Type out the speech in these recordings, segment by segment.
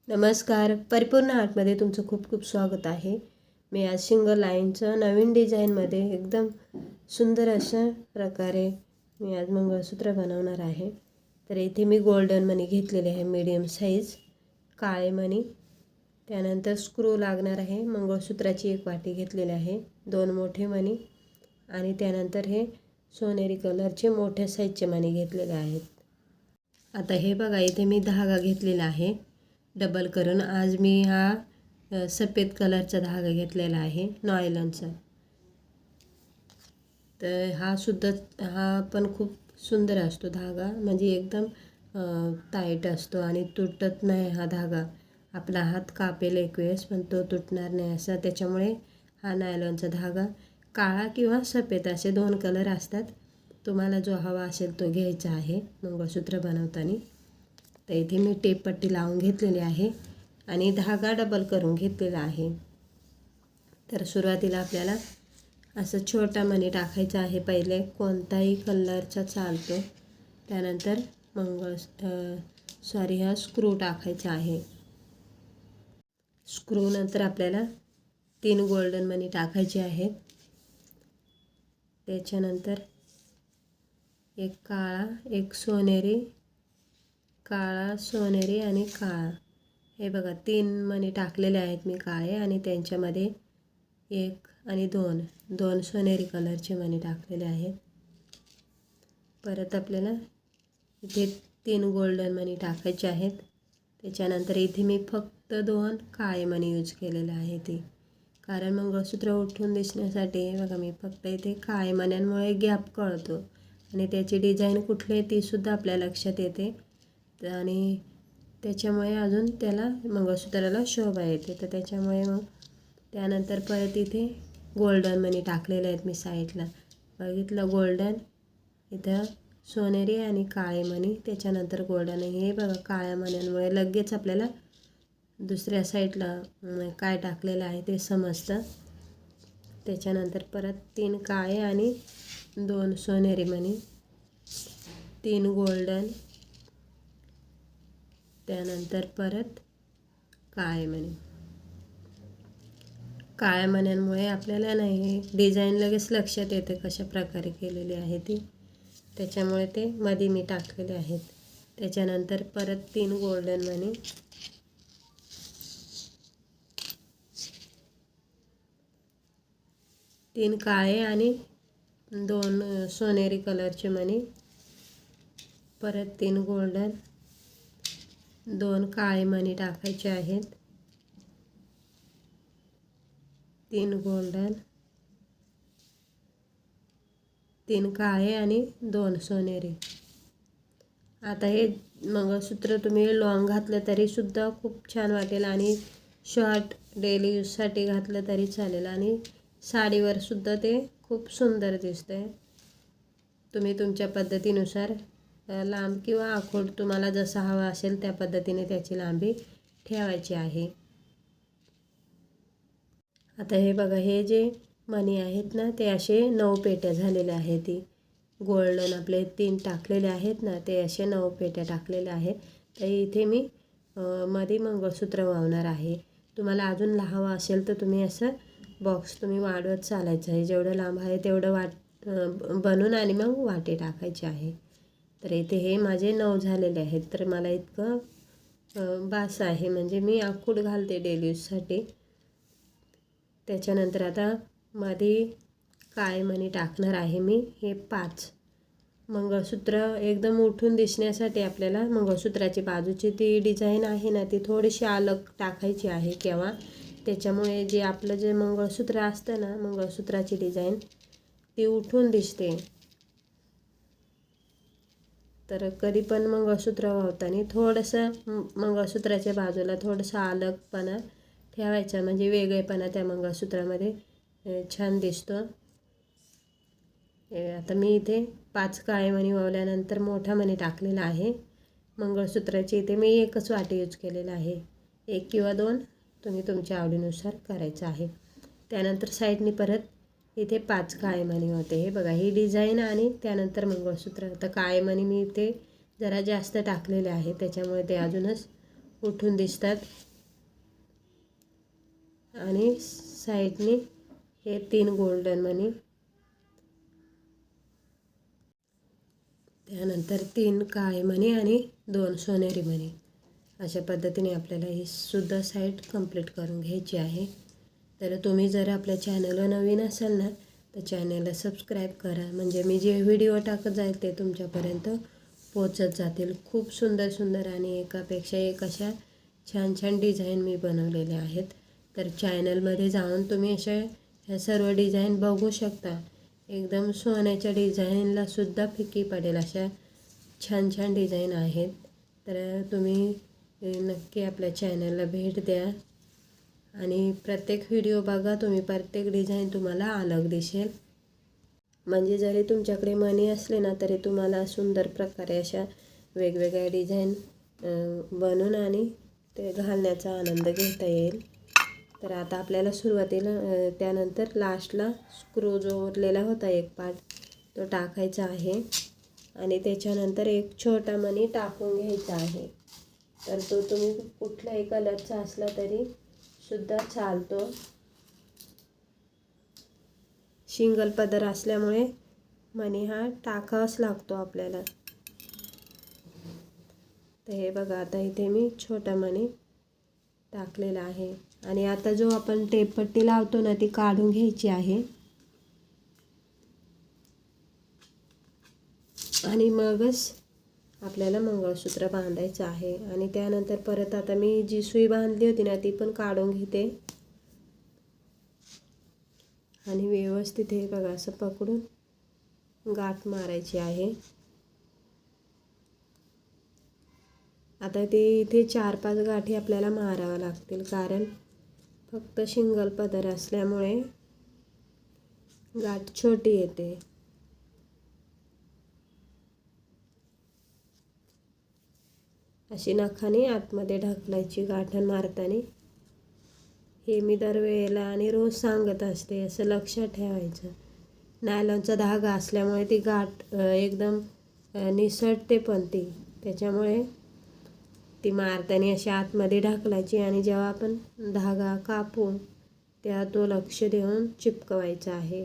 नमस्कार. परिपूर्ण आर्टमध्ये तुमचं खूप खूप स्वागत आहे. मी आज सिंगल लाईनचं नवीन डिझाईनमध्ये एकदम सुंदर अशा प्रकारे मी आज मंगळसूत्र बनवणार आहे. तर इथे मी गोल्डन मणी घेतलेले आहे, मीडियम साईज काळे मणी. त्यानंतर स्क्रू लागणार आहे. मंगळसूत्राची एक वाटी घेतलेली आहे, 2 मोठे मणी आणि त्यानंतर हे सोनेरी कलरचे मोठ्या साईजचे मणी घेतलेले आहेत. आता हे बघा, इथे मी धागा घेतलेला आहे डबल करून. आज मी हा सफेद कलरचा धागा घेतलेला आहे, नॉयलॉनचा. तर हा पण खूप सुंदर असतो धागा, म्हणजे एकदम टाईट असतो आणि तुटत नाही हा धागा. आपला हात कापेल एक वेळेस पण तो तुटणार नाही असा. त्याच्यामुळे हा नायलॉनचा धागा काळा किंवा सफेद असे 2 कलर असतात. तुम्हाला जो हवा असेल तो घ्यायचा आहे मंगळसूत्र बनवताना. तर इथे मी टेप पट्टी लावून घेतलेली आहे आणि धागा डबल करून घेतलेला आहे. तर सुरुवातीला आपल्याला असं छोटा मणी टाकायचा आहे. पहिले कोणताही कलरचा चालतो. त्यानंतर हा स्क्रू टाकायचा आहे. स्क्रू नंतर आपल्याला 3 गोल्डन मणी टाकायचे आहेत. त्याच्यानंतर एक काळा, एक सोनेरी, काळा, सोनेरी आणि काळा. हे बघा, 3 मणी टाकलेले आहेत मी काळे, आणि त्यांच्यामध्ये 1 आणि 2 सोनेरी कलरचे मणी टाकलेले आहेत. परत आपल्याला इथे 3 गोल्डन मणी टाकायचे आहेत. त्याच्यानंतर इथे मी फक्त 2 काळे मणी यूज केलेले आहे ते, कारण मंगळसूत्र उठून दिसण्यासाठी. बघा, मी फक्त इथे काळे मण्यांमुळे गॅप कळतो आणि त्याची डिझाईन कुठली आहे तीसुद्धा आपल्या लक्षात येते आणि त्याच्यामुळे अजून त्याला मंगळसूत्राला शोभा येते. तर त्याच्यामुळे मग त्यानंतर परत इथे गोल्डन मणी टाकलेले आहेत मी साईडला. बघितलं, गोल्डन, इथं सोनेरी आणि काळे मणी, त्याच्यानंतर गोल्डन. हे बघा, काळ्या मण्यांमुळे लगेच आपल्याला दुसऱ्या साईडला काय टाकलेलं आहे ते समजतं. त्याच्यानंतर परत 3 काळे आणि 2 सोनेरी मणी, 3 गोल्डन, त्यानंतर परत काळे मणी. काळ्या मण्यांमुळे आपल्याला नाही डिझाईन लगेच लक्षात येते कशा प्रकारे केलेली आहे ती. त्याच्यामुळे ते मध्ये मी टाकलेले आहेत. त्याच्यानंतर परत 3 गोल्डन मणी, 3 काळे आणि 2 सोनेरी कलरचे मणी, परत 3 गोल्डन, 2 काळे मणी टाकायचे आहेत, 3 गोल्डन, 3 काळे आणि 2 सोनेरी. आता हे मंगळसूत्र तुम्ही लॉंग घातलं तरीसुद्धा खूप छान वाटेल आणि शॉर्ट डेली यूजसाठी घातलं तरी चालेल आणि साडीवरसुद्धा ते खूप सुंदर दिसतंय. तुम्ही तुमच्या पद्धतीनुसार लांब किंवा आखूड तुम्हाला जसा हवा असेल त्या पद्धतीने त्याची लांबी ठेवायची आहे. आता हे बघा, हे जे मणी आहेत ना ते असे 9 पेट्या झालेल्या आहेत. ती गोल्डन आपले 3 टाकलेले आहेत ना, ते असे 9 पेट्या टाकलेल्या आहेत. तर इथे मी मध्ये मंगळसूत्र वावणार आहे. तुम्हाला अजून हवा असेल तर तुम्ही असं बॉक्स तुम्ही वाढवत चालायचं आहे. जेवढं लांब आहे तेवढं बनवून आणि मग वाटे टाकायचे आहे. तर इथे हे माझे 9 झालेले आहेत. तर मला इतकं बास आहे, म्हणजे मी आखूड घालते डेली यूजसाठी. त्याच्यानंतर आता मध्ये काळे मणी टाकणार आहे मी, हे 5. मंगळसूत्र एकदम उठून दिसण्यासाठी आपल्याला मंगळसूत्राची बाजूची ती डिझाईन आहे ना ती थोडीशी अलग टाकायची आहे केव्हा. त्याच्यामुळे जे आपलं जे मंगळसूत्र असतं ना, मंगळसूत्राची डिझाईन ती उठून दिसते. तर कधी पण मंगळसूत्र वाहताना थोडंसं मंगळसूत्राच्या बाजूला थोडंसं अलगपणा ठेवायचा, म्हणजे वेगळेपणा त्या मंगळसूत्रामध्ये छान दिसतो. आता मी इथे 5 काळे मणी वावल्यानंतर मोठा मणी टाकलेला आहे. मंगळसूत्राची इथे मी एकच वाटी यूज केलेला आहे. 1 किंवा 2 तुम्ही तुमच्या आवडीनुसार करायचं आहे. त्यानंतर साईडनी परत इथे 5 काळे मणी होते. हे बघा, ही डिझाईन आणि त्यानंतर मंगळसूत्र. आता काळे मणी मी इथे जरा जास्त टाकलेले आहे, त्याच्यामुळे ते अजूनच उठून दिसतात आणि साईडने हे 3 गोल्डन मणी, त्यानंतर 3 काळे मणी आणि 2 सोनेरी मणी. अशा पद्धतीने आपल्याला ही सुद्धा साईड कंप्लीट करून घ्यायची आहे. तर तुम्ही जर आपल्या चॅनलला नवीन असाल ना तर चॅनलला सबस्क्राईब करा, म्हणजे मी जे व्हिडिओ टाकत जाईल ते तुमच्यापर्यंत पोचत जातील. खूप सुंदर सुंदर आणि एकापेक्षा एक अशा छान छान डिझाईन मी बनवलेले आहेत. तर चॅनलमध्ये जाऊन तुम्ही ह्या सर्व डिझाईन बघू शकता. एकदम सोन्याच्या डिझाईनला सुद्धा फिकी पडेल अशा छान छान डिझाईन आहेत. तर तुम्ही नक्की आपल्या चॅनलला भेट द्या आणि प्रत्येक व्हिडिओ बघा तुम्ही. प्रत्येक डिझाईन तुम्हाला अलग दिसेल. म्हणजे जरी तुमच्याकडे मणी असले ना तरी तुम्हाला सुंदर प्रकारे अशा वेगवेगळ्या डिझाईन बनवून आणि ते घालण्याचा आनंद घेता येईल. तर आता आपल्याला सुरुवातीला त्यानंतर लास्टला स्क्रू जो उरलेला होता एक पार्ट तो टाकायचा आहे आणि त्याच्यानंतर एक छोटा मणी टाकून घ्यायचा आहे. तर तो तुम्ही कुठल्याही कलरचा असला तरी सुद्धा चालतो. सिंगल पदर असल्यामुळे मणी हा टाकावाच लागतो आपल्याला. तर हे बघा आता इथे मी छोटा मणी टाकलेला आहे आणि आता जो आपण टेपपट्टी लावतो ना ती काढून घ्यायची आहे आणि मगच आपल्याला मंगळसूत्र बांधायचं आहे. आणि त्यानंतर परत आता मी जी सुई बांधली होती ना ती पण काढून घेते आणि व्यवस्थित हे बघा असं पकडून गाठ मारायची आहे. आता ते इथे 4-5 गाठी आपल्याला माराव्या लागतील, कारण फक्त सिंगल पदर असल्यामुळे गाठ छोटी येते. अशी नखाने आतमध्ये ढकलायची गाठण मारताना. हे मी दरवेळेला आणि रोज सांगत असते, असं लक्षात ठेवायचं. नायलॉनचा धागा असल्यामुळे ती गाठ एकदम निसटते पण ती, त्याच्यामुळे ती मारताना अशी आतमध्ये ढकलायची आणि जेव्हा आपण धागा कापू तेव्हा तो लक्ष देऊन चिपकवायचा आहे.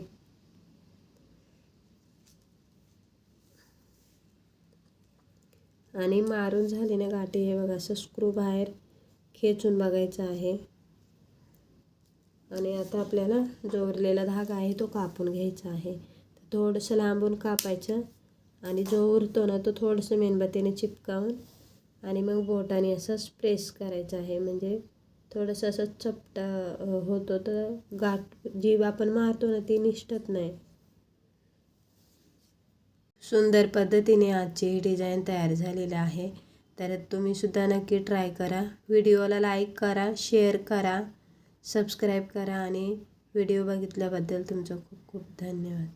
आणि मारून झाली ना गाठी हे बघा असं स्क्रू बाहेर खेचून बघायचं आहे. आणि आता आपल्याला जो उरलेला धागा आहे तो कापून घ्यायचा आहे. थोडंसं लांबून कापायचं आणि जो उरतो ना तो थोडंसं मेणबत्तीने चिपकावून आणि मग बोटाने असंच प्रेस करायचं आहे, म्हणजे थोडंसं असं चपटा होतो तर गाठ जी आपण मारतो ना ती निसटत नाही. सुंदर पद्धतीने आजची डिझाईन तयार झालेली आहे. तर तुम्ही सुद्धा नक्की ट्राय करा. व्हिडिओला लाईक करा, शेअर करा, सबस्क्राईब करा आणि व्हिडिओ बघितल्याबद्दल तुमचं खूप खूप धन्यवाद.